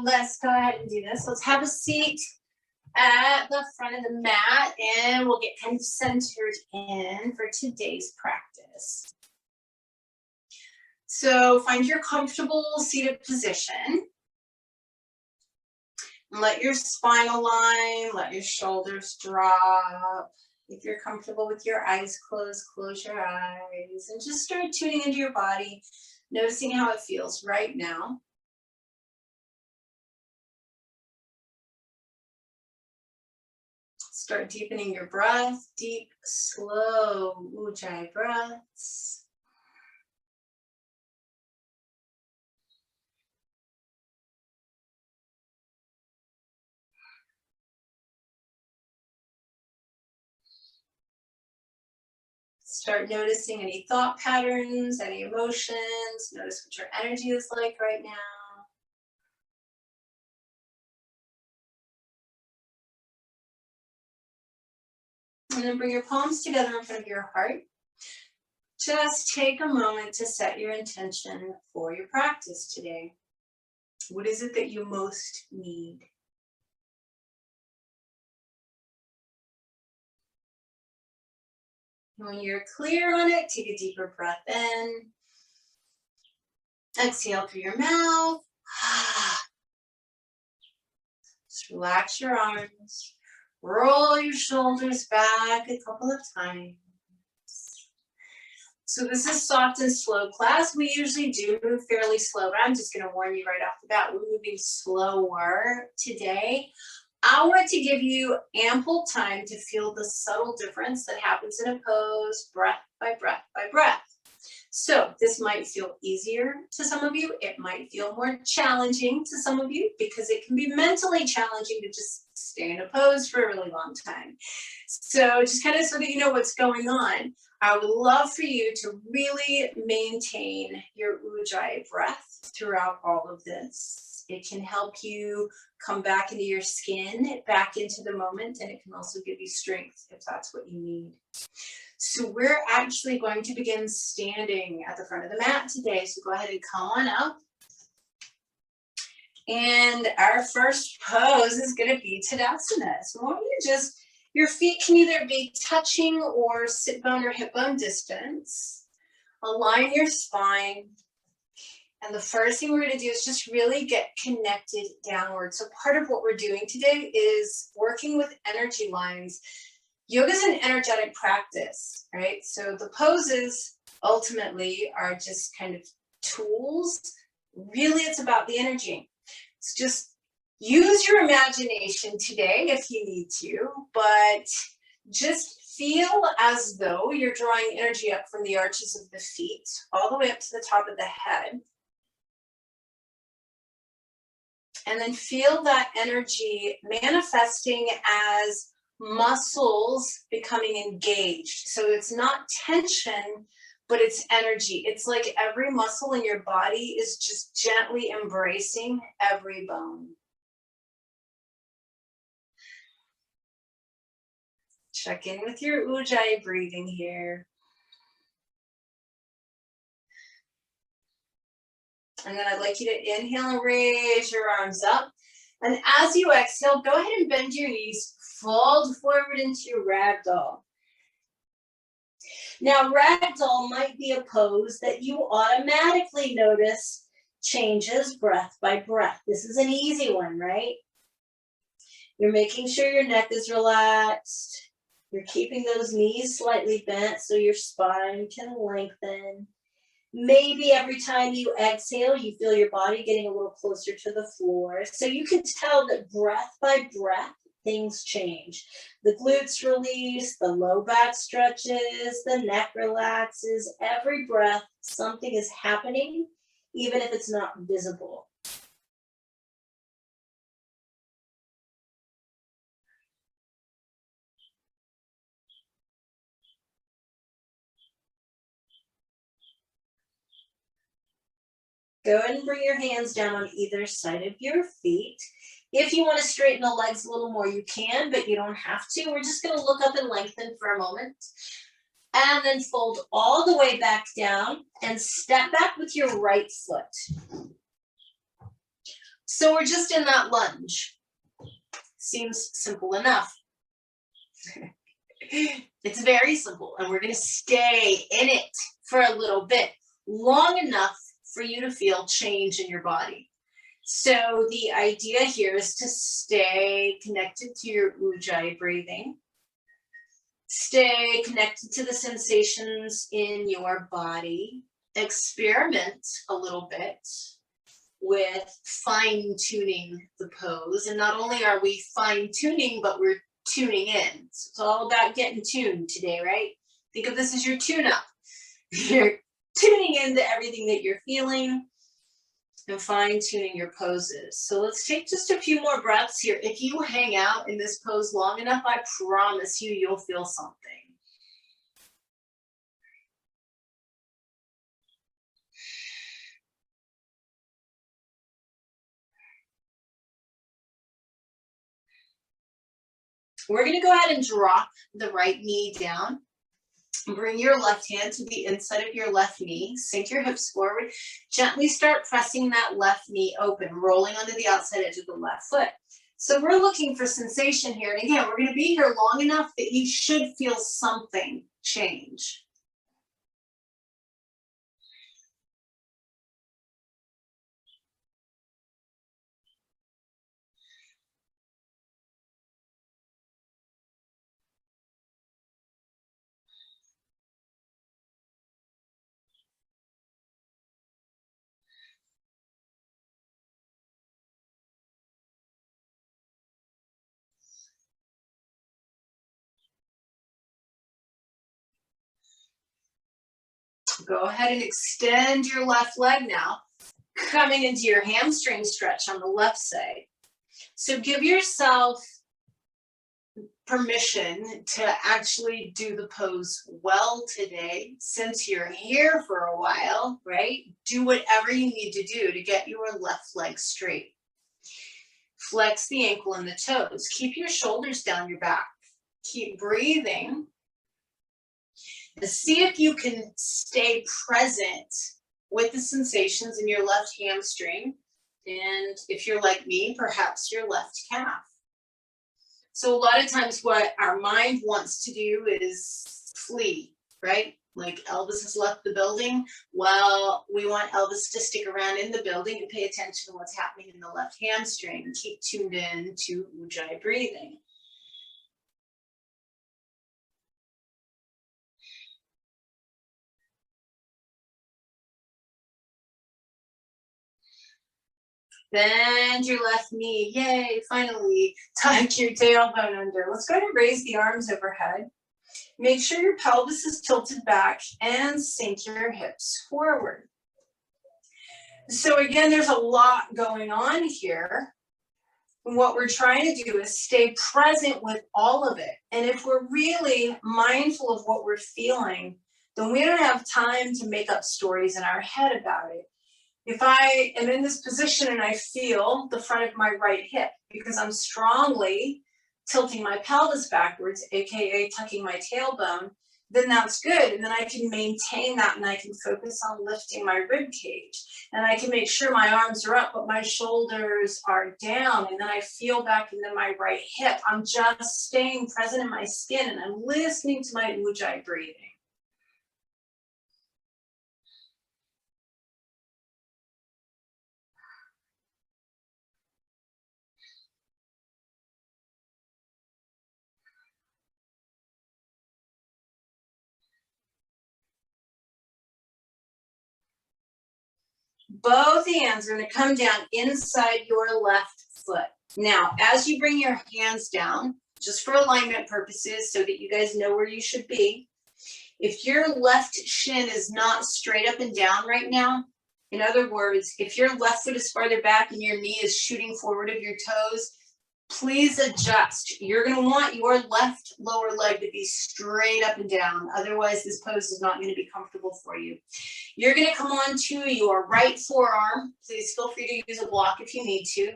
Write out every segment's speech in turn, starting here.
let's go ahead and do this. Let's have a seat at the front of the mat and we'll get kind of centered in for today's practice. So find your comfortable seated position. And let your spine align, let your shoulders drop. If you're comfortable with your eyes closed, close your eyes and just start tuning into your body, noticing how it feels right now. Start deepening your breath, deep, slow Ujjayi breaths. Start noticing any thought patterns, any emotions. Notice what your energy is like right now. And then bring your palms together in front of your heart. Just take a moment to set your intention for your practice today. What is it that you most need? When you're clear on it, take a deeper breath in. Exhale through your mouth. Just relax your arms. Roll your shoulders back a couple of times. So this is soft and slow class. We usually do move fairly slow, but I'm just going to warn you right off the bat, we're moving slower today. I want to give you ample time to feel the subtle difference that happens in a pose, breath by breath by breath. So this might feel easier to some of you. It might feel more challenging to some of you because it can be mentally challenging to just stay in a pose for a really long time. So just kind of so that you know what's going on, I would love for you to really maintain your Ujjayi breath throughout all of this. It can help you come back into your skin, back into the moment, and it can also give you strength if that's what you need. So we're actually going to begin standing at the front of the mat today. So go ahead and come on up. And our first pose is going to be Tadasana. So I want you to just, your feet can either be touching or sit bone or hip bone distance. Align your spine. And the first thing we're going to do is just really get connected downward. So part of what we're doing today is working with energy lines. Yoga is an energetic practice, right? So the poses ultimately are just kind of tools. Really, it's about the energy. It's just use your imagination today if you need to, but just feel as though you're drawing energy up from the arches of the feet all the way up to the top of the head. And then feel that energy manifesting as muscles becoming engaged. So it's not tension, but it's energy. It's like every muscle in your body is just gently embracing every bone. Check in with your Ujjayi breathing here. And then I'd like you to inhale and raise your arms up. And as you exhale, go ahead and bend your knees, fold forward into your ragdoll. Now, ragdoll might be a pose that you automatically notice changes breath by breath. This is an easy one, right? You're making sure your neck is relaxed. You're keeping those knees slightly bent so your spine can lengthen. Maybe every time you exhale, you feel your body getting a little closer to the floor. So you can tell that breath by breath, things change. The glutes release, the low back stretches, the neck relaxes. Every breath, something is happening, even if it's not visible. Go ahead and bring your hands down on either side of your feet. If you want to straighten the legs a little more, you can, but you don't have to. We're just going to look up and lengthen for a moment. And then fold all the way back down and step back with your right foot. So we're just in that lunge. Seems simple enough. It's very simple, and we're going to stay in it for a little bit, long enough for you to feel change in your body. So the idea here is to stay connected to your ujjayi breathing. Stay connected to the sensations in your body. Experiment a little bit with fine-tuning the pose. And not only are we fine-tuning, but we're tuning in. So it's all about getting tuned today, right? Think of this as your tune-up. You're tuning into everything that you're feeling and fine-tuning your poses. So let's take just a few more breaths here. If you hang out in this pose long enough, I promise you, you'll feel something. We're going to go ahead and drop the right knee down. Bring your left hand to the inside of your left knee. Sink your hips forward. Gently start pressing that left knee open, rolling onto the outside edge of the left foot. So we're looking for sensation here. And again, we're going to be here long enough that you should feel something change. Go ahead and extend your left leg now, coming into your hamstring stretch on the left side. So give yourself permission to actually do the pose well today. Since you're here for a while, right? Do whatever you need to do to get your left leg straight. Flex the ankle and the toes. Keep your shoulders down your back. Keep breathing. See if you can stay present with the sensations in your left hamstring. And if you're like me, perhaps your left calf. So a lot of times what our mind wants to do is flee, right? Like Elvis has left the building. Well, we want Elvis to stick around in the building and pay attention to what's happening in the left hamstring and keep tuned in to ujjayi breathing. Bend your left knee. Yay, finally. Tuck your tailbone under. Let's go ahead and raise the arms overhead. Make sure your pelvis is tilted back and sink your hips forward. So again, there's a lot going on here. And what we're trying to do is stay present with all of it. And if we're really mindful of what we're feeling, then we don't have time to make up stories in our head about it. If I am in this position and I feel the front of my right hip because I'm strongly tilting my pelvis backwards, aka tucking my tailbone, then that's good. And then I can maintain that and I can focus on lifting my rib cage. And I can make sure my arms are up, but my shoulders are down. And then I feel back into my right hip. I'm just staying present in my skin and I'm listening to my ujjayi breathing. Both hands are going to come down inside your left foot. Now, as you bring your hands down, just for alignment purposes, so that you guys know where you should be, if your left shin is not straight up and down right now, in other words, if your left foot is farther back and your knee is shooting forward of your toes, please adjust. You're going to want your left lower leg to be straight up and down. Otherwise, this pose is not going to be comfortable for you. You're going to come onto your right forearm. Please feel free to use a block if you need to.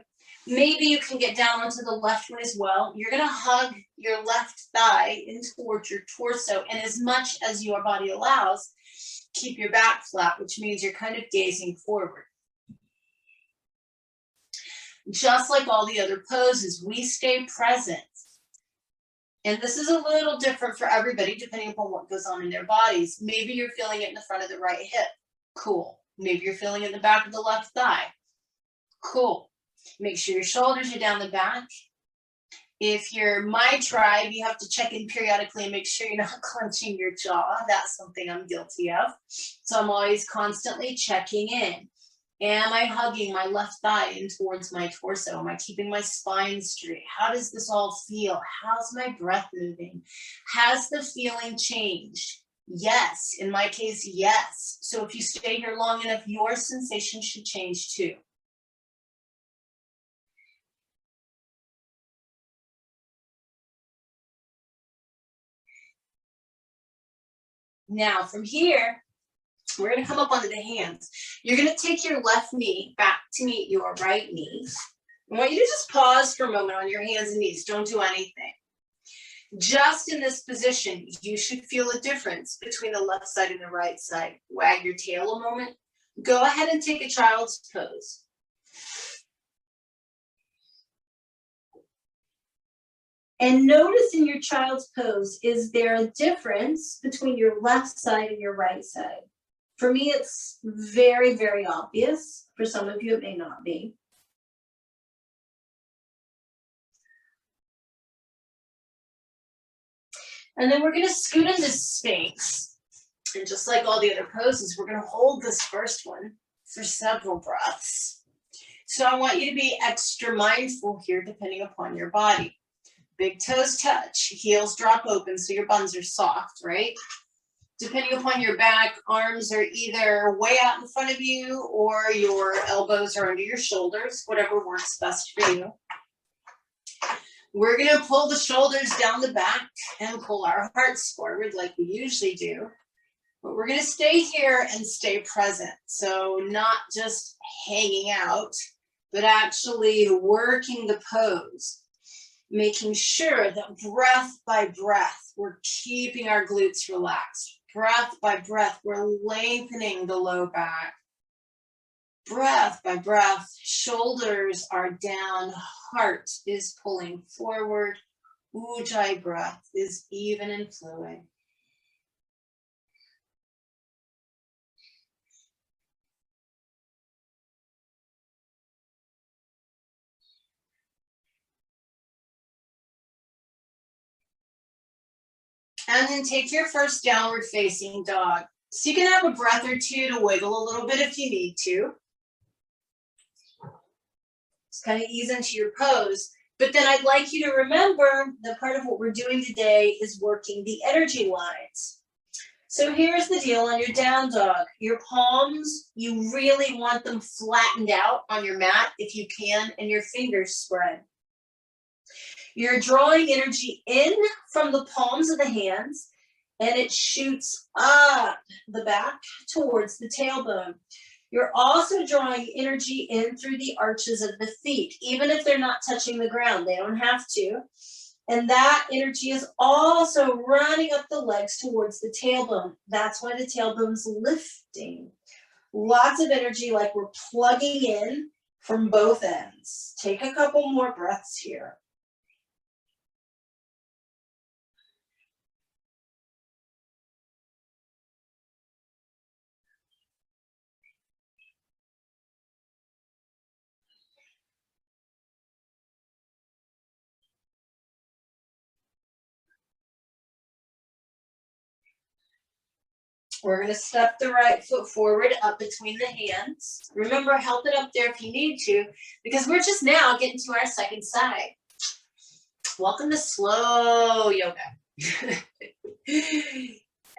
Maybe you can get down onto the left one as well. You're going to hug your left thigh in towards your torso. And as much as your body allows, keep your back flat, which means you're kind of gazing forward. Just like all the other poses, we stay present. And this is a little different for everybody depending upon what goes on in their bodies. Maybe you're feeling it in the front of the right hip. Cool. Maybe you're feeling it in the back of the left thigh. Cool. Make sure your shoulders are down the back. If you're my tribe, you have to check in periodically and make sure you're not clenching your jaw. That's something I'm guilty of. So I'm always constantly checking in. Am I hugging my left thigh in towards my torso? Am I keeping my spine straight? How does this all feel? How's my breath moving? Has the feeling changed? Yes. In my case, yes. So if you stay here long enough, your sensation should change too. Now from here, we're going to come up onto the hands. You're going to take your left knee back to meet your right knee. I want you to just pause for a moment on your hands and knees. Don't do anything. Just in this position, you should feel a difference between the left side and the right side. Wag your tail a moment. Go ahead and take a child's pose. And notice in your child's pose, is there a difference between your left side and your right side? For me, it's very, very obvious. For some of you, it may not be. And then we're going to scoot into Sphinx. And just like all the other poses, we're going to hold this first one for several breaths. So I want you to be extra mindful here, depending upon your body. Big toes touch, heels drop open, so your buns are soft, right? Depending upon your back, arms are either way out in front of you or your elbows are under your shoulders, whatever works best for you. We're going to pull the shoulders down the back and pull our hearts forward like we usually do. But we're going to stay here and stay present. So not just hanging out, but actually working the pose. Making sure that breath by breath, we're keeping our glutes relaxed. Breath by breath, we're lengthening the low back. Breath by breath, shoulders are down, heart is pulling forward. Ujjayi breath is even and fluid. And then take your first downward facing dog. So you can have a breath or two to wiggle a little bit if you need to. Just kind of ease into your pose. But then I'd like you to remember that part of what we're doing today is working the energy lines. So here's the deal on your down dog. Your palms, you really want them flattened out on your mat if you can, and your fingers spread. You're drawing energy in from the palms of the hands, and it shoots up the back towards the tailbone. You're also drawing energy in through the arches of the feet, even if they're not touching the ground. They don't have to. And that energy is also running up the legs towards the tailbone. That's why the tailbone's lifting. Lots of energy, like we're plugging in from both ends. Take a couple more breaths here. We're going to step the right foot forward up between the hands. Remember, help it up there if you need to, because we're just now getting to our second side. Welcome to slow yoga.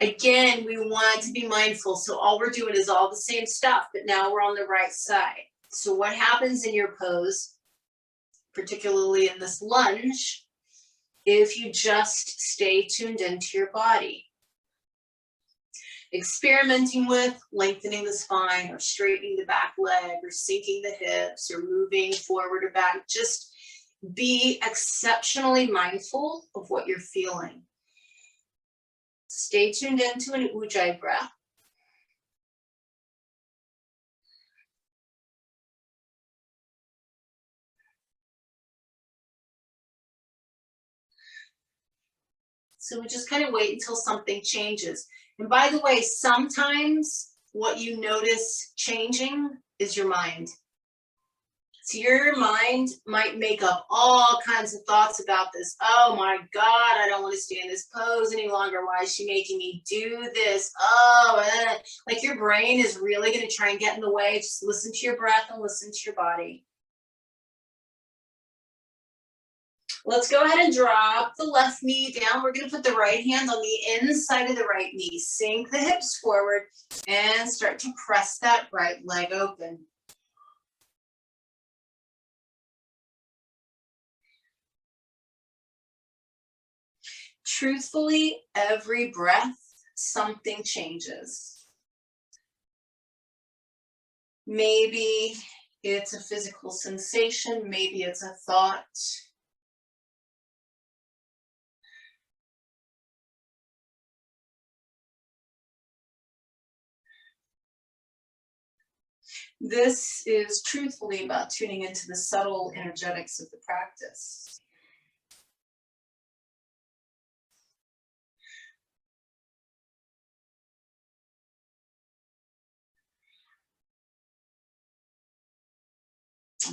Again, we want to be mindful. So all we're doing is all the same stuff, but now we're on the right side. So what happens in your pose, particularly in this lunge, if you just stay tuned into your body? Experimenting with lengthening the spine or straightening the back leg or sinking the hips or moving forward or back. Just be exceptionally mindful of what you're feeling. Stay tuned into an Ujjayi breath. So we just kind of wait until something changes. And by the way, sometimes what you notice changing is your mind. So your mind might make up all kinds of thoughts about this. Oh my God, I don't want to stay in this pose any longer. Why is she making me do this? Like your brain is really going to try and get in the way. Just listen to your breath and listen to your body. Let's go ahead and drop the left knee down. We're going to put the right hand on the inside of the right knee. Sink the hips forward and start to press that right leg open. Truthfully, every breath, something changes. Maybe it's a physical sensation, maybe it's a thought. This is truthfully about tuning into the subtle energetics of the practice.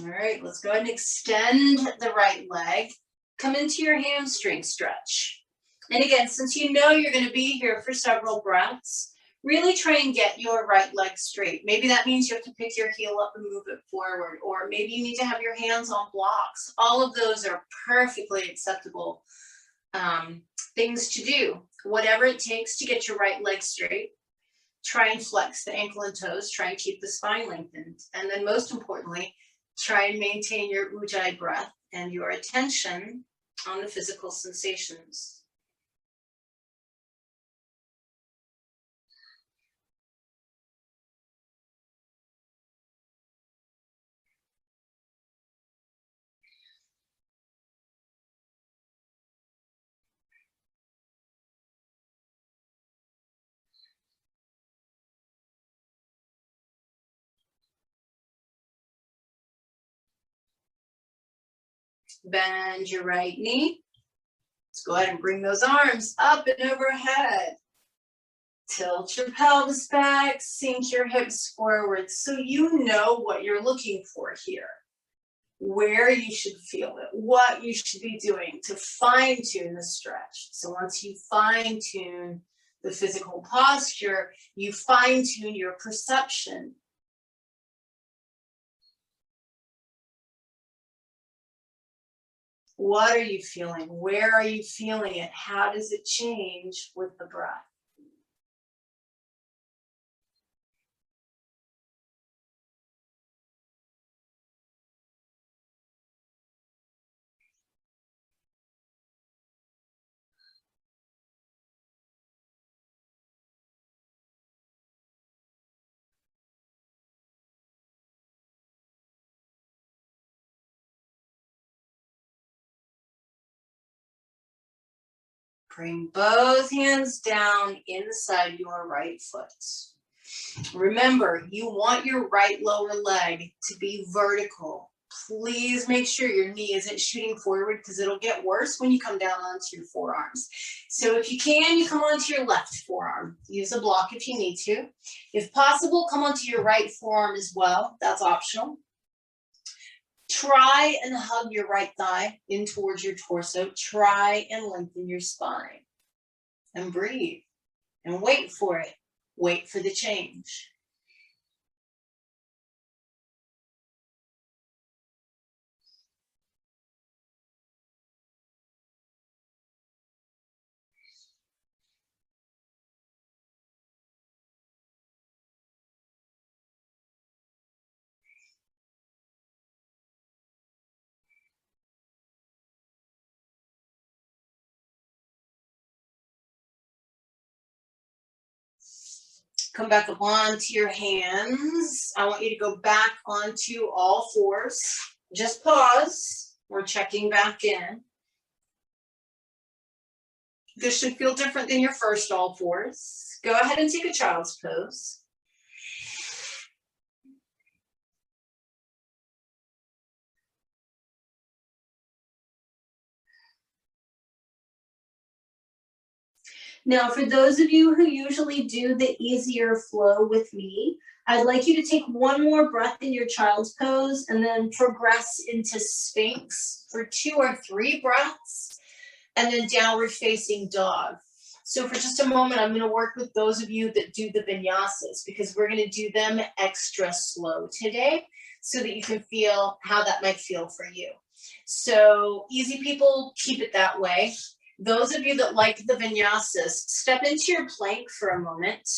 All right, let's go ahead and extend the right leg. Come into your hamstring stretch. And again, since you know you're going to be here for several breaths, really try and get your right leg straight. Maybe that means you have to pick your heel up and move it forward, or maybe you need to have your hands on blocks. All of those are perfectly acceptable things to do. Whatever it takes to get your right leg straight. Try and flex the ankle and toes. Try and keep the spine lengthened. And then most importantly, try and maintain your ujjayi breath and your attention on the physical sensations. Bend your right knee. Let's go ahead and bring those arms up and overhead. Tilt your pelvis back, sink your hips forward so you know what you're looking for here. Where you should feel it, what you should be doing to fine-tune the stretch. So once you fine-tune the physical posture, you fine-tune your perception. What are you feeling? Where are you feeling it? How does it change with the breath? Bring both hands down inside your right foot. Remember, you want your right lower leg to be vertical. Please make sure your knee isn't shooting forward because it'll get worse when you come down onto your forearms. So if you can, you come onto your left forearm. Use a block if you need to. If possible, come onto your right forearm as well. That's optional. Try and hug your right thigh in towards your torso. Try and lengthen your spine. And breathe. And wait for it. Wait for the change. Come back up onto your hands. I want you to go back onto all fours. Just pause. We're checking back in. This should feel different than your first all fours. Go ahead and take a child's pose. Now, for those of you who usually do the easier flow with me, I'd like you to take one more breath in your child's pose and then progress into Sphinx for 2 or 3 breaths, and then downward facing dog. So for just a moment, I'm going to work with those of you that do the vinyasas, because we're going to do them extra slow today so that you can feel how that might feel for you. So easy people, keep it that way. Those of you that like the vinyasas, step into your plank for a moment,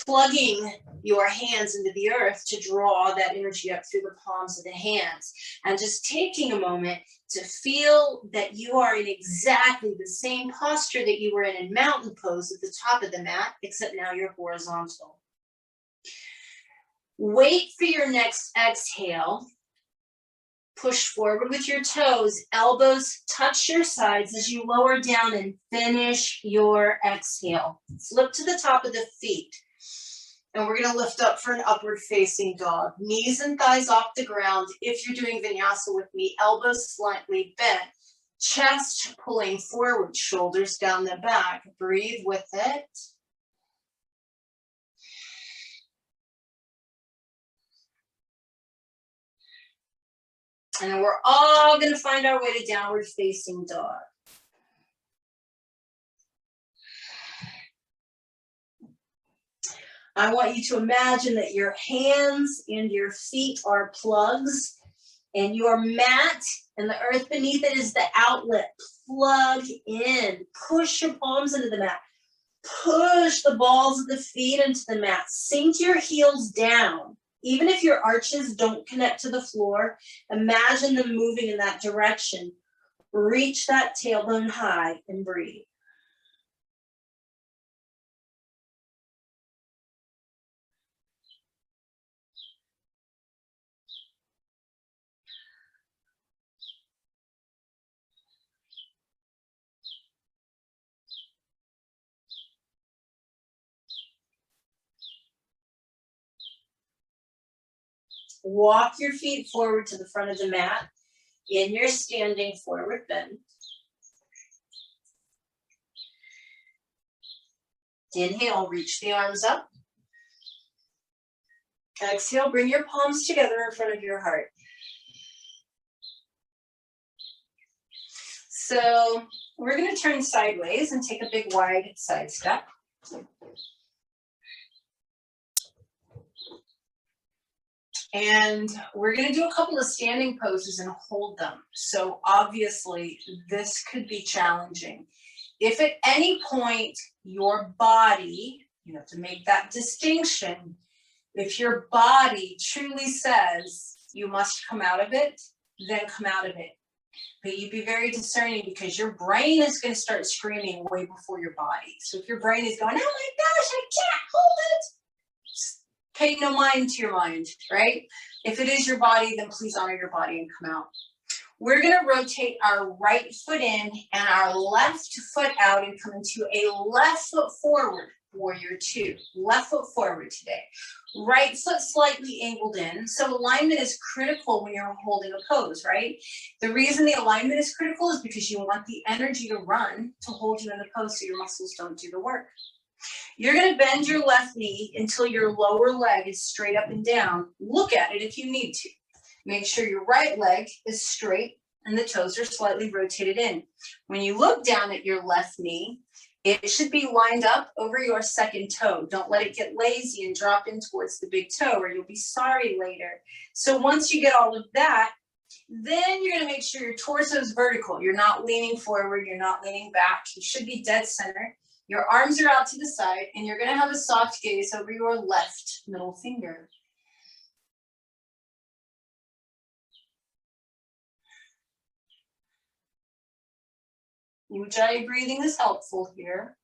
plugging your hands into the earth to draw that energy up through the palms of the hands, and just taking a moment to feel that you are in exactly the same posture that you were in mountain pose at the top of the mat, except now you're horizontal. Wait for your next exhale. Push forward with your toes, elbows touch your sides as you lower down and finish your exhale. Flip to the top of the feet. And we're going to lift up for an upward facing dog. Knees and thighs off the ground. If you're doing vinyasa with me, elbows slightly bent. Chest pulling forward, shoulders down the back. Breathe with it. And then we're all going to find our way to downward facing dog. I want you to imagine that your hands and your feet are plugs, and your mat and the earth beneath it is the outlet. Plug in. Push your palms into the mat. Push the balls of the feet into the mat. Sink your heels down. Even if your arches don't connect to the floor, imagine them moving in that direction. Reach that tailbone high and breathe. Walk your feet forward to the front of the mat in your standing forward bend. Inhale, reach the arms up. Exhale, bring your palms together in front of your heart. So we're going to turn sideways and take a big wide side step. And we're going to do a couple of standing poses and hold them. So obviously this could be challenging. If at any point your body, you have to make that distinction, if your body truly says you must come out of it, then come out of it. But you be very discerning, because your brain is going to start screaming way before your body. So if your brain is going, oh my gosh, I can't hold it, pay no mind to your mind, right? If it is your body, then please honor your body and come out. We're going to rotate our right foot in and our left foot out and come into a left foot forward, warrior 2. Left foot forward today. Right foot slightly angled in. So alignment is critical when you're holding a pose, right? The reason the alignment is critical is because you want the energy to run to hold you in the pose so your muscles don't do the work. You're going to bend your left knee until your lower leg is straight up and down. Look at it if you need to. Make sure your right leg is straight and the toes are slightly rotated in. When you look down at your left knee, it should be lined up over your second toe. Don't let it get lazy and drop in towards the big toe, or you'll be sorry later. So once you get all of that, then you're going to make sure your torso is vertical. You're not leaning forward. You're not leaning back. You should be dead center. Your arms are out to the side, and you're going to have a soft gaze over your left middle finger. Ujjayi breathing is helpful here.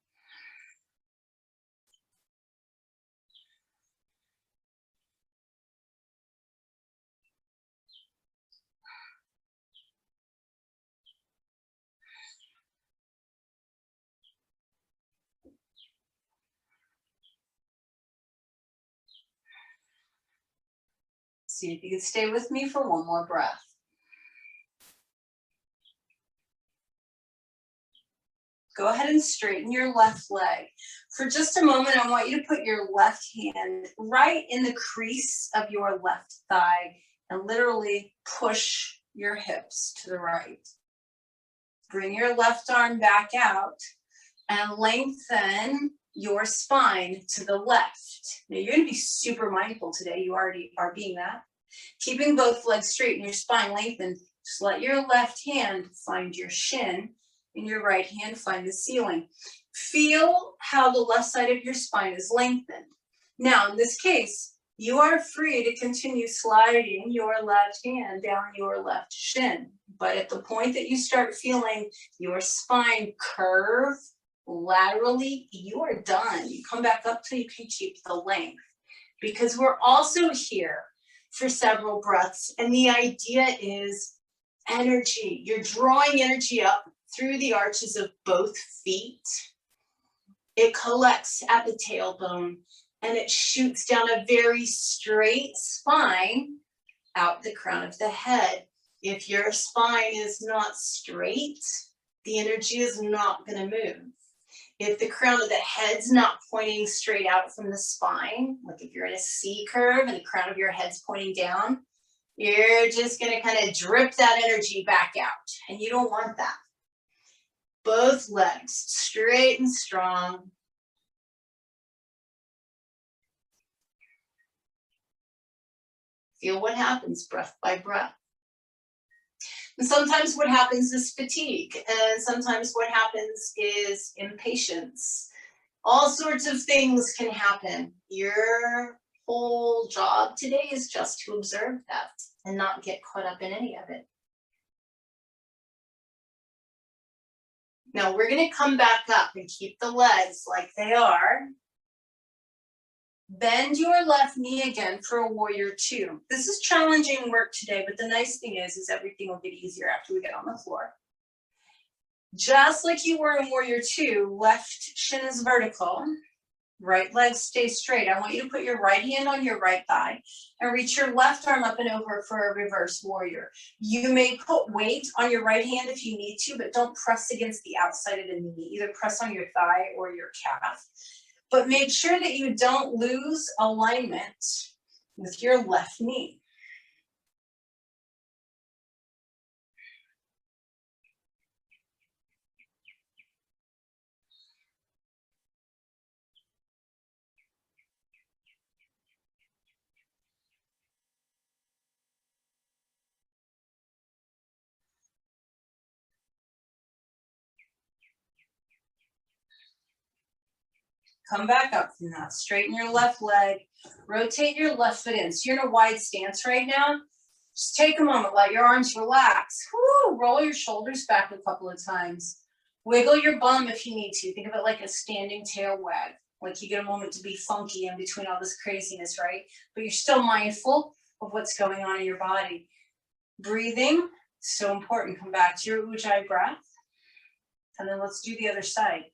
See if you can stay with me for one more breath. Go ahead and straighten your left leg. For just a moment, I want you to put your left hand right in the crease of your left thigh and literally push your hips to the right. Bring your left arm back out and lengthen your spine to the left. Now you're going to be super mindful today. You already are being that. Keeping both legs straight and your spine lengthened. Just let your left hand find your shin and your right hand find the ceiling. Feel how the left side of your spine is lengthened. Now, in this case, you are free to continue sliding your left hand down your left shin. But at the point that you start feeling your spine curve laterally, you are done. You come back up till you can keep the length. Because we're also here for several breaths. And the idea is energy. You're drawing energy up through the arches of both feet. It collects at the tailbone and it shoots down a very straight spine out the crown of the head. If your spine is not straight, the energy is not going to move. If the crown of the head's not pointing straight out from the spine, like if you're in a C curve and the crown of your head's pointing down, you're just going to kind of drip that energy back out. And you don't want that. Both legs straight and strong. Feel what happens breath by breath. And sometimes what happens is fatigue, and sometimes what happens is impatience. All sorts of things can happen. Your whole job today is just to observe that and not get caught up in any of it. Now we're going to come back up and keep the legs like they are. Bend your left knee again for a warrior two. This is challenging work today, but the nice thing is everything will get easier after we get on the floor. Just like you were in warrior two, left shin is vertical, right leg stays straight. I want you to put your right hand on your right thigh and reach your left arm up and over for a reverse warrior. You may put weight on your right hand if you need to, but don't press against the outside of the knee. Either press on your thigh or your calf. But make sure that you don't lose alignment with your left knee. Come back up from that. Straighten your left leg. Rotate your left foot in. So you're in a wide stance right now. Just take a moment. Let your arms relax. Woo! Roll your shoulders back a couple of times. Wiggle your bum if you need to. Think of it like a standing tail wag. Like you get a moment to be funky in between all this craziness, right? But you're still mindful of what's going on in your body. Breathing, so important. Come back to your Ujjayi breath. And then let's do the other side.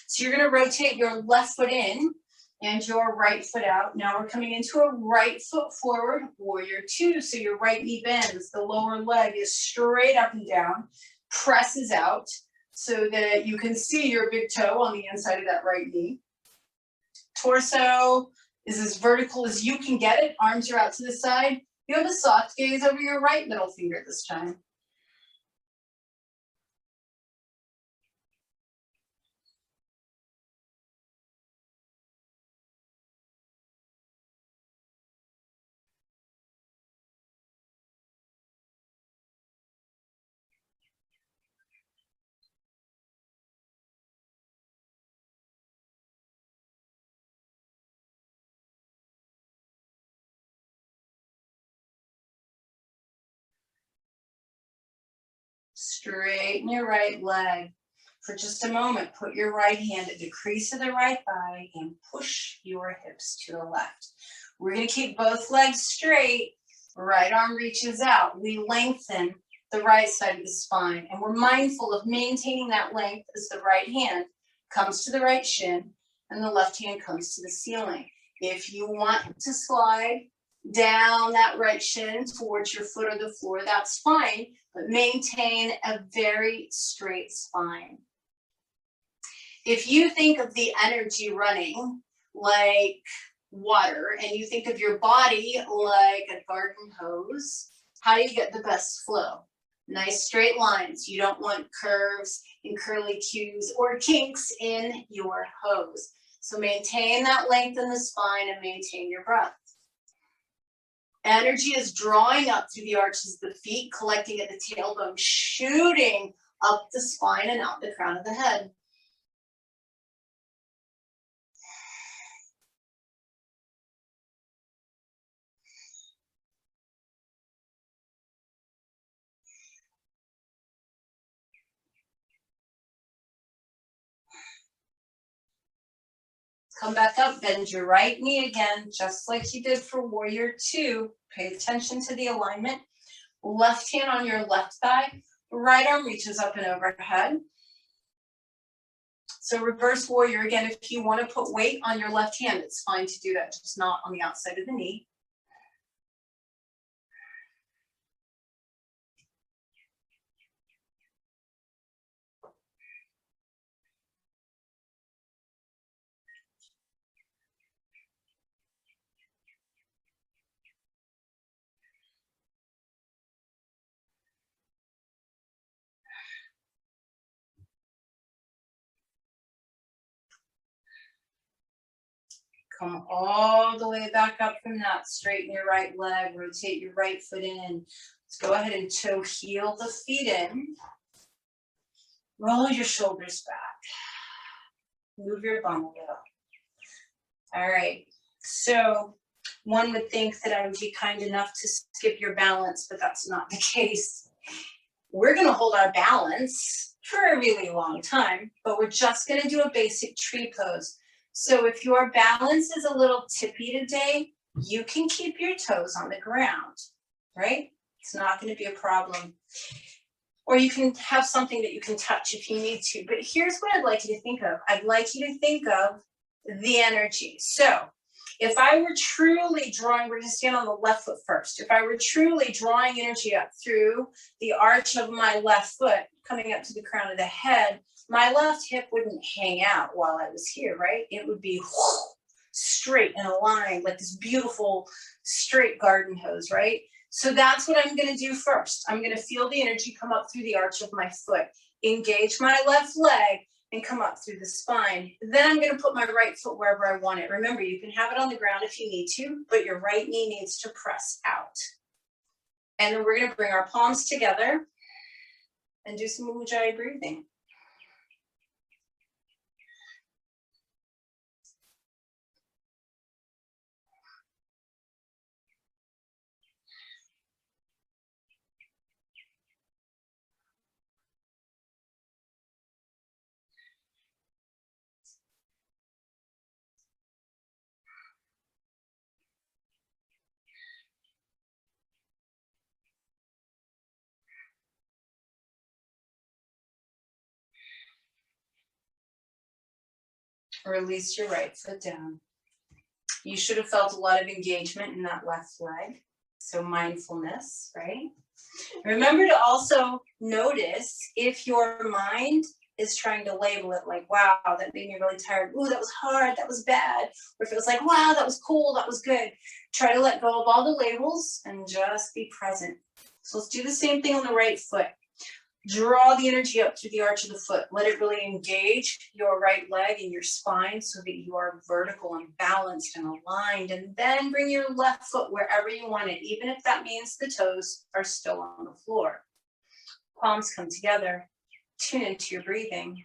So you're going to rotate your left foot in and your right foot out. Now we're coming into a right foot forward, warrior two. So your right knee bends, the lower leg is straight up and down, presses out so that you can see your big toe on the inside of that right knee. Torso is as vertical as you can get it. Arms are out to the side. You have a soft gaze over your right middle finger this time. Straighten your right leg. For just a moment, put your right hand at the crease of the right thigh and push your hips to the left. We're going to keep both legs straight. Right arm reaches out. We lengthen the right side of the spine, and we're mindful of maintaining that length as the right hand comes to the right shin and the left hand comes to the ceiling. If you want to slide down that right shin towards your foot or the floor, that's fine, but maintain a very straight spine. If you think of the energy running like water and you think of your body like a garden hose, how do you get the best flow? Nice straight lines. You don't want curves and curly cues or kinks in your hose. So maintain that length in the spine and maintain your breath. Energy is drawing up through the arches of the feet, collecting at the tailbone, shooting up the spine and out the crown of the head. Come back up, bend your right knee again, just like you did for warrior two. Pay attention to the alignment. Left hand on your left thigh, right arm reaches up and overhead. So reverse warrior, again, if you want to put weight on your left hand, it's fine to do that, just not on the outside of the knee. Come all the way back up from that. Straighten your right leg, rotate your right foot in. Let's go ahead and toe heel the feet in. Roll your shoulders back. Move your bum a little. All right, so one would think that I would be kind enough to skip your balance, but that's not the case. We're gonna hold our balance for a really long time, but we're just gonna do a basic tree pose. So if your balance is a little tippy today, you can keep your toes on the ground, right? It's not gonna be a problem. Or you can have something that you can touch if you need to. But here's what I'd like you to think of. I'd like you to think of the energy. So if I were truly drawing, we're gonna stand on the left foot first. If I were truly drawing energy up through the arch of my left foot, coming up to the crown of the head, my left hip wouldn't hang out while I was here, right? It would be straight and aligned, like this beautiful straight garden hose, right? So that's what I'm gonna do first. I'm gonna feel the energy come up through the arch of my foot, engage my left leg, and come up through the spine. Then I'm gonna put my right foot wherever I want it. Remember, you can have it on the ground if you need to, but your right knee needs to press out. And then we're gonna bring our palms together and do some Ujjayi breathing. Release your right foot down. You should have felt a lot of engagement in that left leg. So mindfulness, right? Remember to also notice if your mind is trying to label it like, wow, that made me really tired. Ooh, that was hard, that was bad. Or if it was like, wow, that was cool, that was good. Try to let go of all the labels and just be present. So let's do the same thing on the right foot. Draw the energy up through the arch of the foot. Let it really engage your right leg and your spine so that you are vertical and balanced and aligned. And then bring your left foot wherever you want it, even if that means the toes are still on the floor. Palms come together. Tune into your breathing.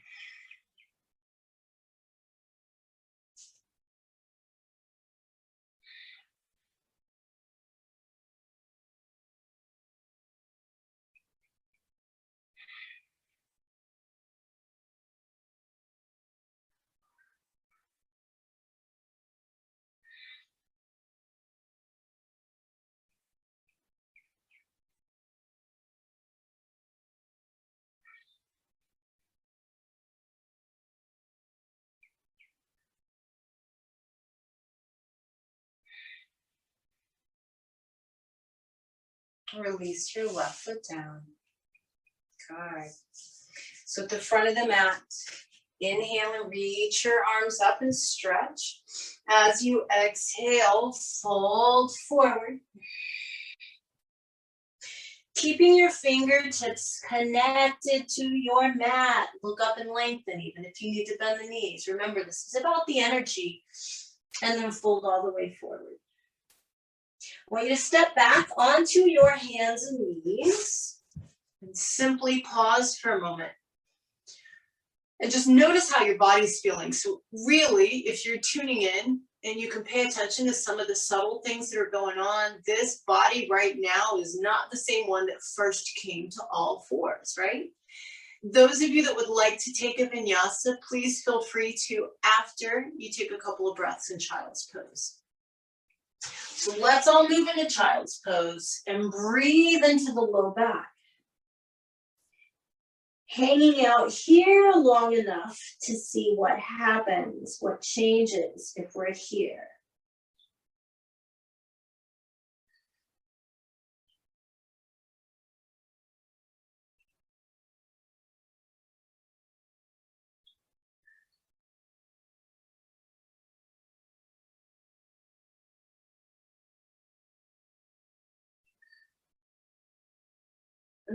Release your left foot down. Good. So at the front of the mat, Inhale and reach your arms up and stretch. As you exhale, fold forward. Keeping your fingertips connected to your mat. Look up and lengthen, even if you need to bend the knees. Remember, this is about the energy. And then fold all the way forward. I want you to step back onto your hands and knees and simply pause for a moment. And just notice how your body's feeling. So really, if you're tuning in and you can pay attention to some of the subtle things that are going on, this body right now is not the same one that first came to all fours, right? Those of you that would like to take a vinyasa, please feel free to after you take a couple of breaths in child's pose. So let's all move into child's pose and breathe into the low back. Hanging out here long enough to see what happens, what changes if we're here.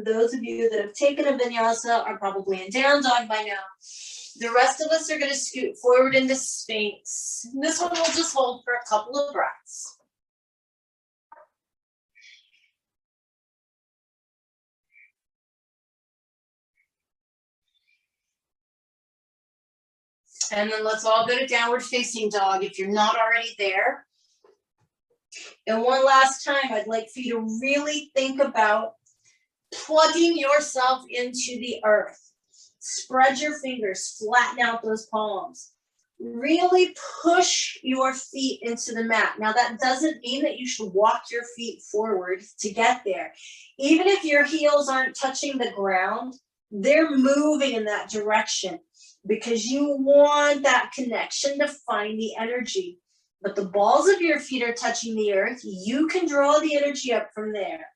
Those of you that have taken a vinyasa are probably in down dog by now. The rest of us are going to scoot forward into Sphinx. This one we'll just hold for a couple of breaths. And then let's all go to downward facing dog if you're not already there. And one last time, I'd like for you to really think about plugging yourself into the earth. Spread your fingers, flatten out those palms. Really push your feet into the mat. Now that doesn't mean that you should walk your feet forward to get there. Even if your heels aren't touching the ground, they're moving in that direction because you want that connection to find the energy. But the balls of your feet are touching the earth. You can draw the energy up from there.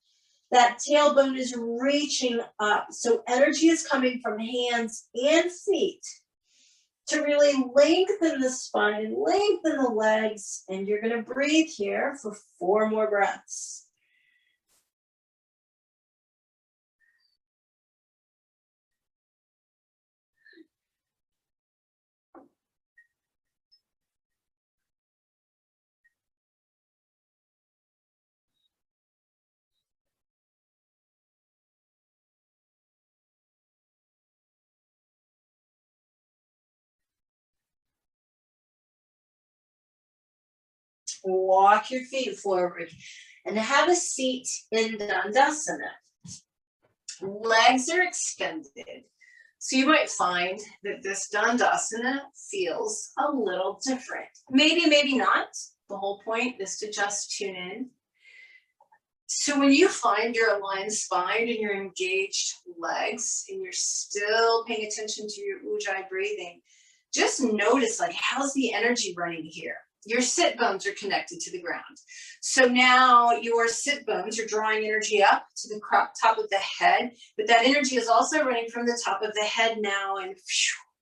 That tailbone is reaching up. So energy is coming from hands and feet to really lengthen the spine, lengthen the legs. And you're going to breathe here for 4 more breaths. Walk your feet forward and have a seat in Tadasana. Legs are extended. So you might find that this Tadasana feels a little different. Maybe, maybe not. The whole point is to just tune in. So when you find your aligned spine and your engaged legs and you're still paying attention to your ujjayi breathing, just notice like how's the energy running here? Your sit bones are connected to the ground. So now your sit bones are drawing energy up to the top of the head, but that energy is also running from the top of the head now and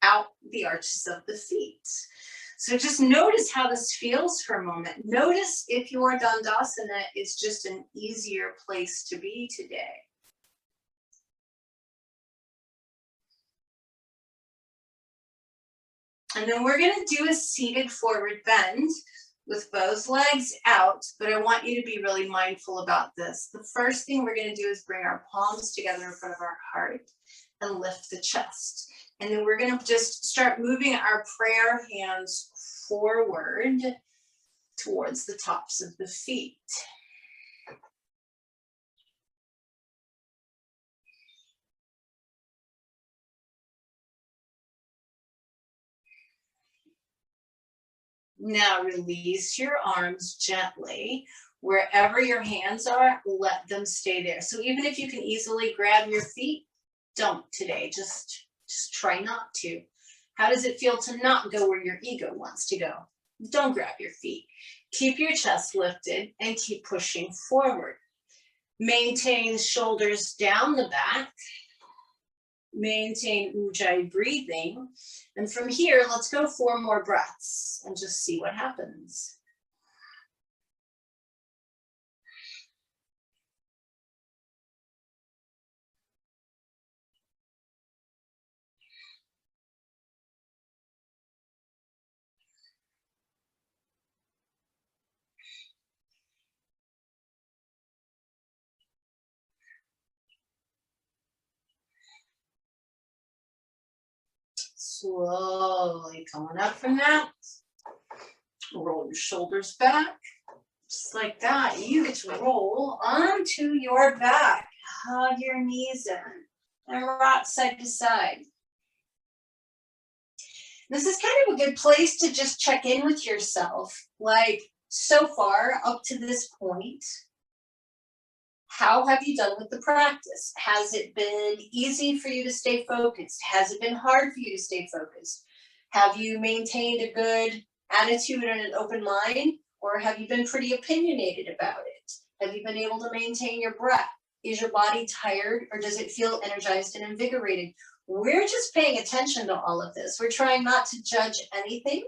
out the arches of the feet. So just notice how this feels for a moment. Notice if your Dandasana is just an easier place to be today. And then we're going to do a seated forward bend with both legs out, but I want you to be really mindful about this. The first thing we're going to do is bring our palms together in front of our heart and lift the chest. And then we're going to just start moving our prayer hands forward towards the tops of the feet. Now release your arms gently. Wherever your hands are, let them stay there. So even if you can easily grab your feet, don't today. Just try not to. How does it feel to not go where your ego wants to go? Don't grab your feet. Keep your chest lifted and keep pushing forward. Maintain shoulders down the back. maintain Ujjayi breathing. And from here, let's go 4 more breaths and just see what happens. Slowly coming up from that. Roll your shoulders back. Just like that, you get to roll onto your back. Hug your knees in and rock side to side. This is kind of a good place to just check in with yourself. Like, so far up to this point, how have you done with the practice? Has it been easy for you to stay focused? Has it been hard for you to stay focused? Have you maintained a good attitude and an open mind? Or have you been pretty opinionated about it? Have you been able to maintain your breath? Is your body tired, or does it feel energized and invigorated? We're just paying attention to all of this. We're trying not to judge anything,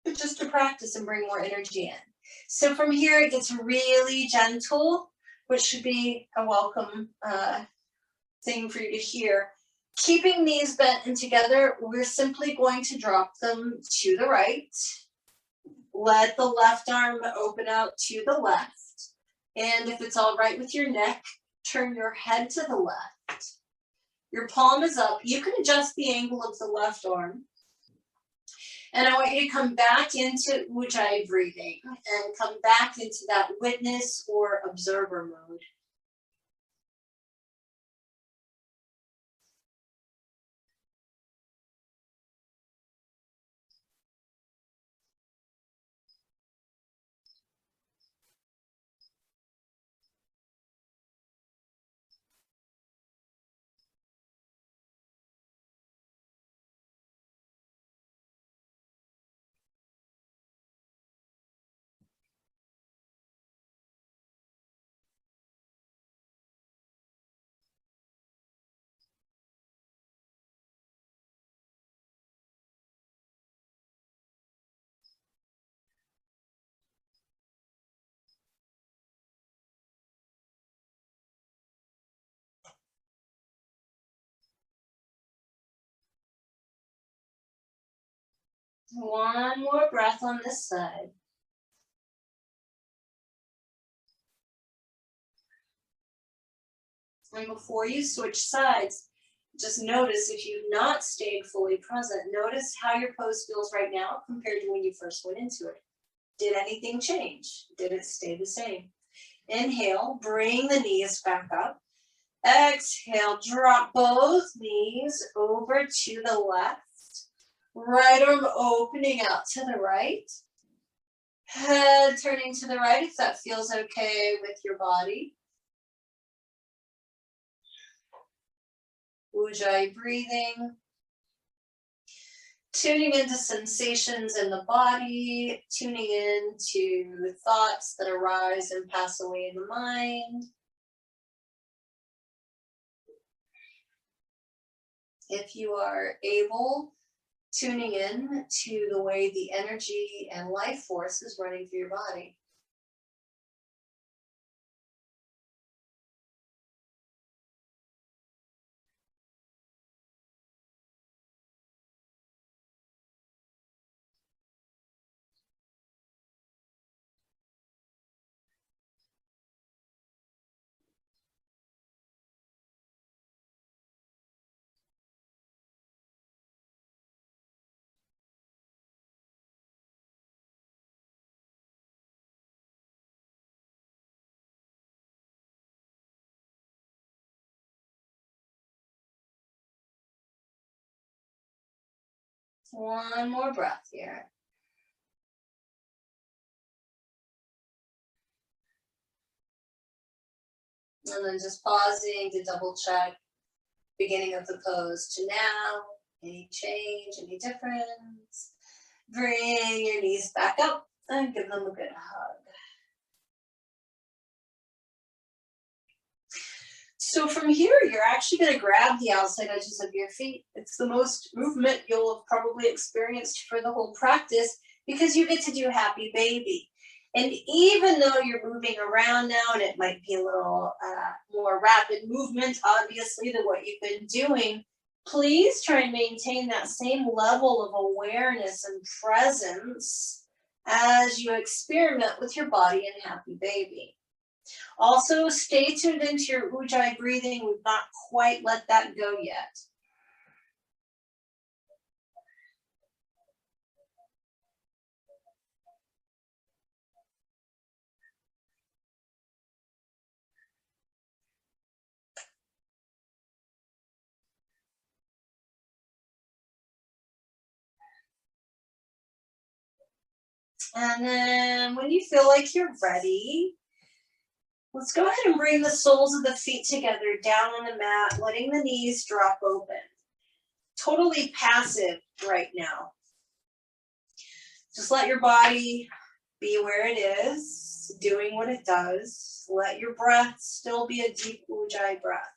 but just to practice and bring more energy in. So from here, it gets really gentle, which should be a welcome thing for you to hear. Keeping knees bent and together, we're simply going to drop them to the right. Let the left arm open out to the left. And if it's all right with your neck, turn your head to the left. Your palm is up. You can adjust the angle of the left arm. And I want you to come back into Ujjayi breathing and come back into that witness or observer mode. One more breath on this side. And before you switch sides, just notice if you've not stayed fully present, notice how your pose feels right now compared to when you first went into it. Did anything change? Did it stay the same? Inhale, bring the knees back up. Exhale, drop both knees over to the left. Right arm opening out to the right. Head turning to the right if that feels okay with your body. Ujjayi breathing. Tuning into sensations in the body, tuning into thoughts that arise and pass away in the mind. If you are able, tuning in to the way the energy and life force is running through your body. One more breath here. And then just pausing to double check beginning of the pose to now. Any change, any difference? Bring your knees back up and give them a good hug. So from here, you're actually going to grab the outside edges of your feet. It's the most movement you'll have probably experienced for the whole practice because you get to do happy baby. And even though you're moving around now and it might be a little more rapid movement, obviously, than what you've been doing, please try and maintain that same level of awareness and presence as you experiment with your body in happy baby. Also, stay tuned into your Ujjayi breathing. We've not quite let that go yet. And then when you feel like you're ready, let's go ahead and bring the soles of the feet together down on the mat, letting the knees drop open. Totally passive right now. Just let your body be where it is, doing what it does. Let your breath still be a deep Ujjayi breath.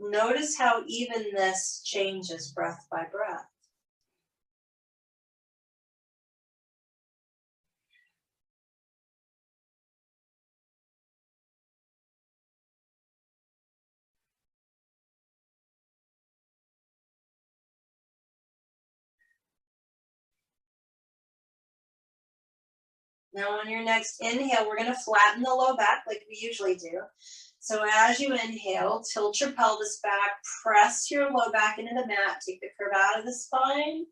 Notice how even this changes breath by breath. Now on your next inhale, we're going to flatten the low back like we usually do. So as you inhale, tilt your pelvis back, press your low back into the mat, take the curve out of the spine.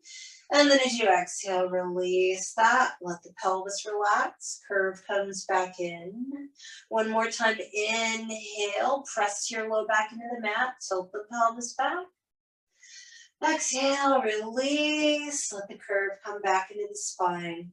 And then as you exhale, release that, let the pelvis relax, curve comes back in. One more time, inhale, press your low back into the mat, tilt the pelvis back. Exhale, release, let the curve come back into the spine.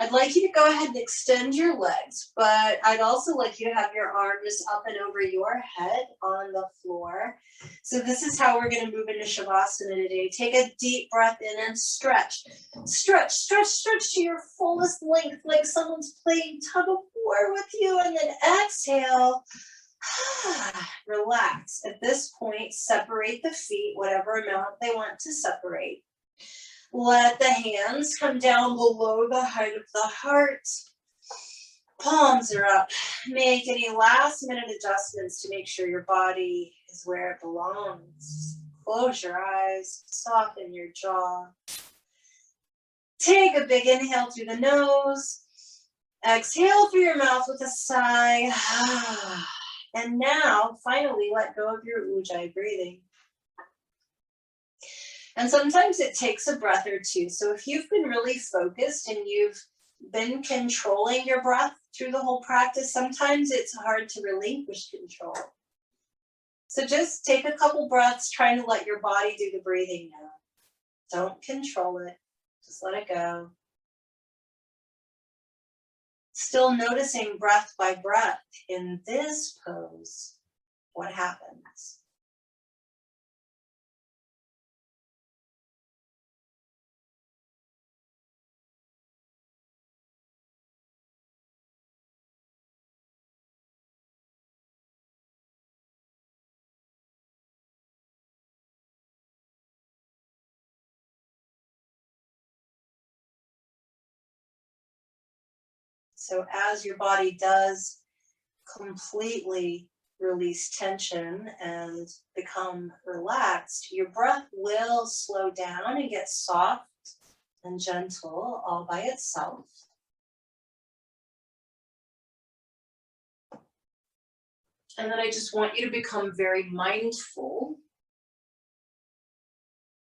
I'd like you to go ahead and extend your legs, but I'd also like you to have your arms up and over your head on the floor. So this is how we're going to move into Shavasana today. Take a deep breath in and stretch. Stretch, stretch, stretch to your fullest length, like someone's playing tug of war with you, and then exhale. Relax. At this point, separate the feet, whatever amount they want to separate. Let the hands come down below the height of the heart. Palms are up. Make any last minute adjustments to make sure your body is where it belongs. Close your eyes, soften your jaw. Take a big inhale through the nose. Exhale through your mouth with a sigh. And now, finally, let go of your Ujjayi breathing. And sometimes it takes a breath or two. So if you've been really focused and you've been controlling your breath through the whole practice, sometimes it's hard to relinquish control. So just take a couple breaths, trying to let your body do the breathing now. Don't control it. Just let it go. Still noticing breath by breath in this pose. What happens? So as your body does completely release tension and become relaxed, your breath will slow down and get soft and gentle all by itself. And then I just want you to become very mindful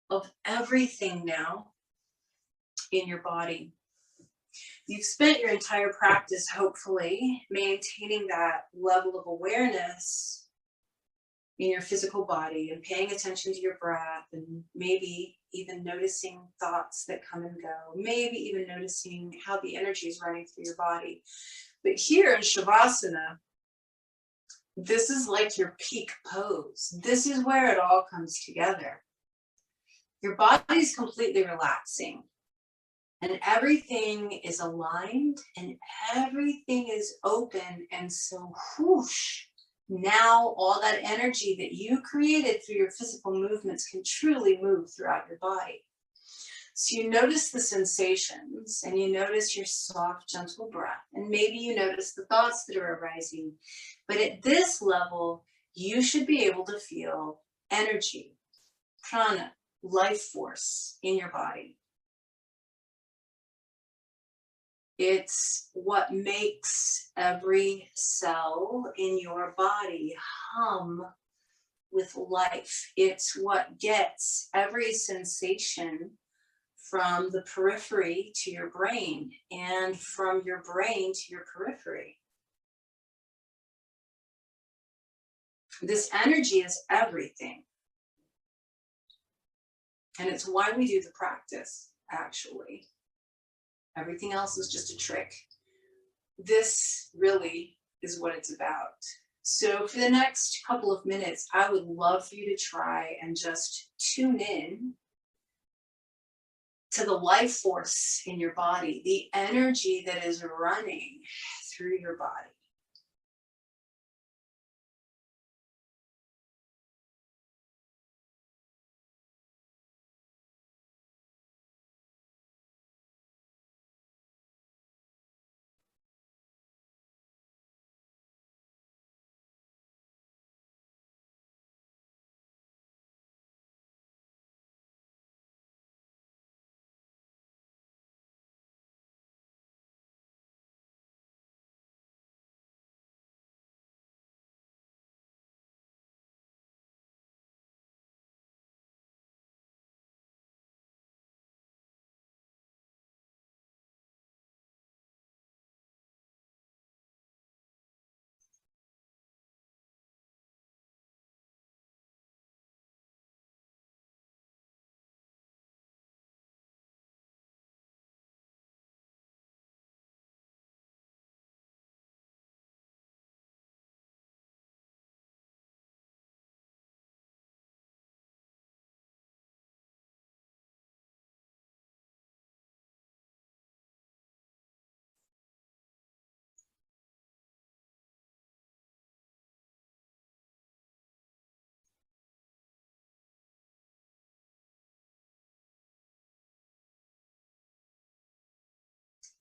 of everything now in your body. You've spent your entire practice, hopefully, maintaining that level of awareness in your physical body and paying attention to your breath, and maybe even noticing thoughts that come and go, maybe even noticing how the energy is running through your body. But here in Shavasana, this is like your peak pose. This is where it all comes together. Your body's completely relaxing and everything is aligned and everything is open. And so whoosh, now all that energy that you created through your physical movements can truly move throughout your body. So you notice the sensations and you notice your soft, gentle breath. And maybe you notice the thoughts that are arising. But at this level, you should be able to feel energy, prana, life force in your body. It's what makes every cell in your body hum with life. It's what gets every sensation from the periphery to your brain and from your brain to your periphery. This energy is everything. And it's why we do the practice, actually. Everything else is just a trick. This really is what it's about. So for the next couple of minutes, I would love for you to try and just tune in to the life force in your body, the energy that is running through your body.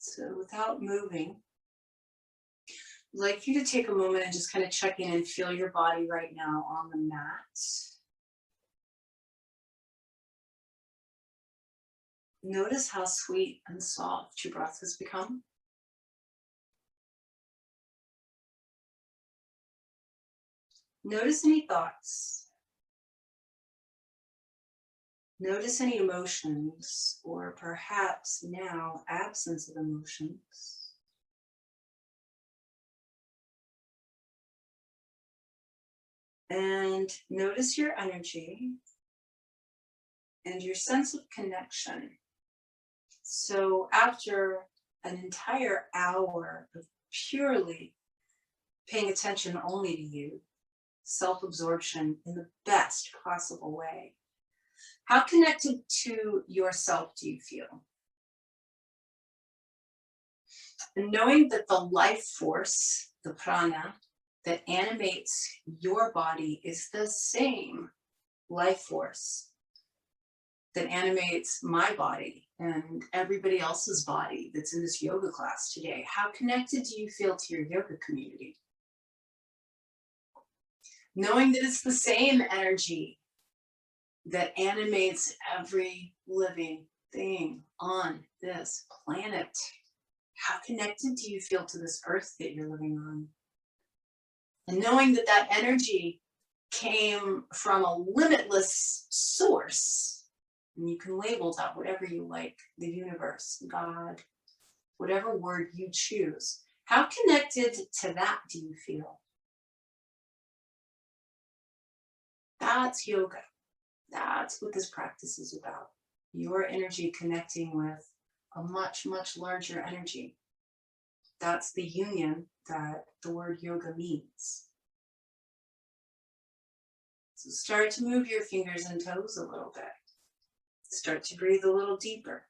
So without moving, I'd like you to take a moment and just kind of check in and feel your body right now on the mat. Notice how sweet and soft your breath has become. Notice any thoughts. Notice any emotions, or perhaps now absence of emotions. And notice your energy and your sense of connection. So after an entire hour of purely paying attention only to you, self-absorption in the best possible way, how connected to yourself do you feel? And knowing that the life force, the prana, that animates your body is the same life force that animates my body and everybody else's body that's in this yoga class today. How connected do you feel to your yoga community? Knowing that it's the same energy that animates every living thing on this planet. How connected do you feel to this earth that you're living on? And knowing that that energy came from a limitless source, and you can label that whatever you like, the universe, God, whatever word you choose. How connected to that do you feel? That's yoga. That's what this practice is about. Your energy connecting with a much, much larger energy. That's the union that the word yoga means. So start to move your fingers and toes a little bit. Start to breathe a little deeper.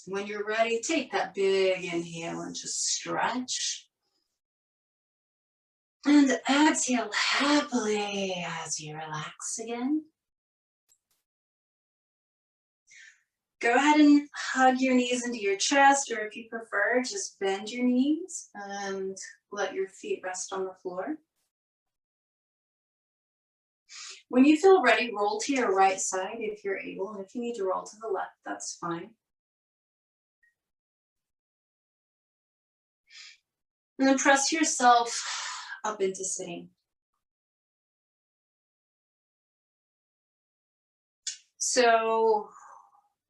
When you're ready, take that big inhale and just stretch. And exhale happily as you relax again. Go ahead and hug your knees into your chest, or if you prefer, just bend your knees and let your feet rest on the floor. When you feel ready, roll to your right side if you're able, and if you need to roll to the left, that's fine. And then press yourself up into sitting. So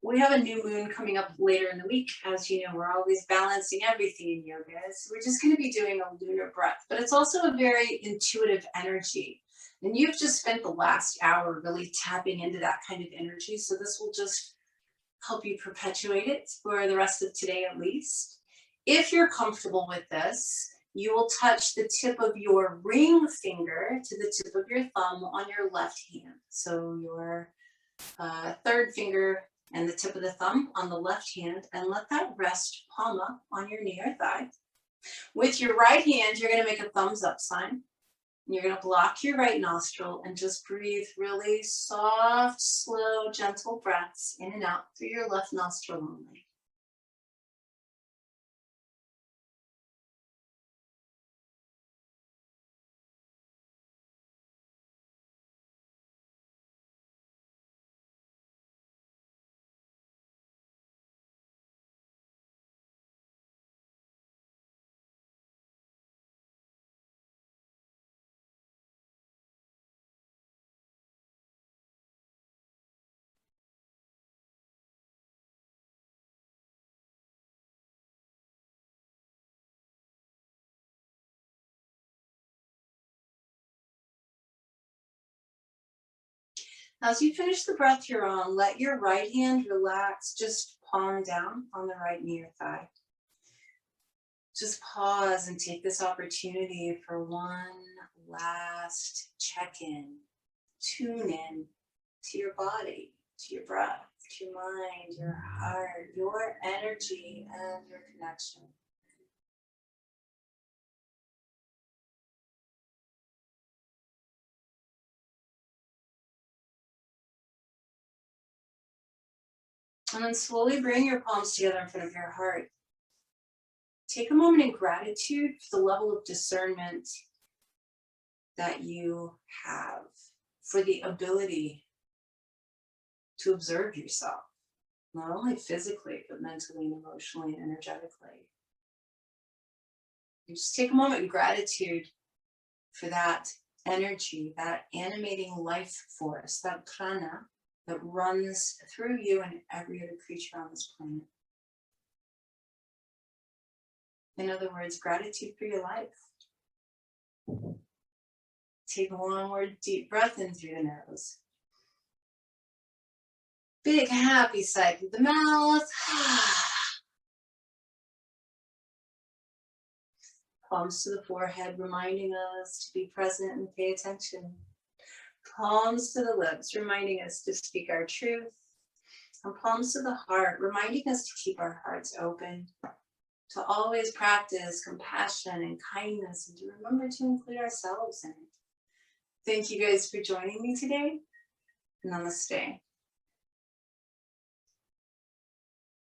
we have a new moon coming up later in the week. As you know, we're always balancing everything in yoga. So we're just going to be doing a lunar breath, but it's also a very intuitive energy. And you've just spent the last hour really tapping into that kind of energy. So this will just help you perpetuate it for the rest of today at least. If you're comfortable with this, you will touch the tip of your ring finger to the tip of your thumb on your left hand. So your third finger and the tip of the thumb on the left hand, and let that rest palm up on your knee or thigh. With your right hand, you're going to make a thumbs up sign. You're going to block your right nostril and just breathe really soft, slow, gentle breaths in and out through your left nostril only. As you finish the breath you're on, let your right hand relax, just palm down on the right knee or thigh. Just pause and take this opportunity for one last check-in. Tune in to your body, to your breath, to your mind, your heart, your energy, and your connection. And then slowly bring your palms together in front of your heart. Take a moment in gratitude for the level of discernment that you have, for the ability to observe yourself, not only physically, but mentally and emotionally and energetically. You just take a moment in gratitude for that energy, that animating life force, that prana that runs through you and every other creature on this planet. In other words, gratitude for your life. Take a long, deep breath in through the nose. Big, happy sigh through the mouth. Palms to the forehead, reminding us to be present and pay attention. Palms to the lips, reminding us to speak our truth. And palms to the heart, reminding us to keep our hearts open, to always practice compassion and kindness, and to remember to include ourselves in it. Thank you guys for joining me today. Namaste.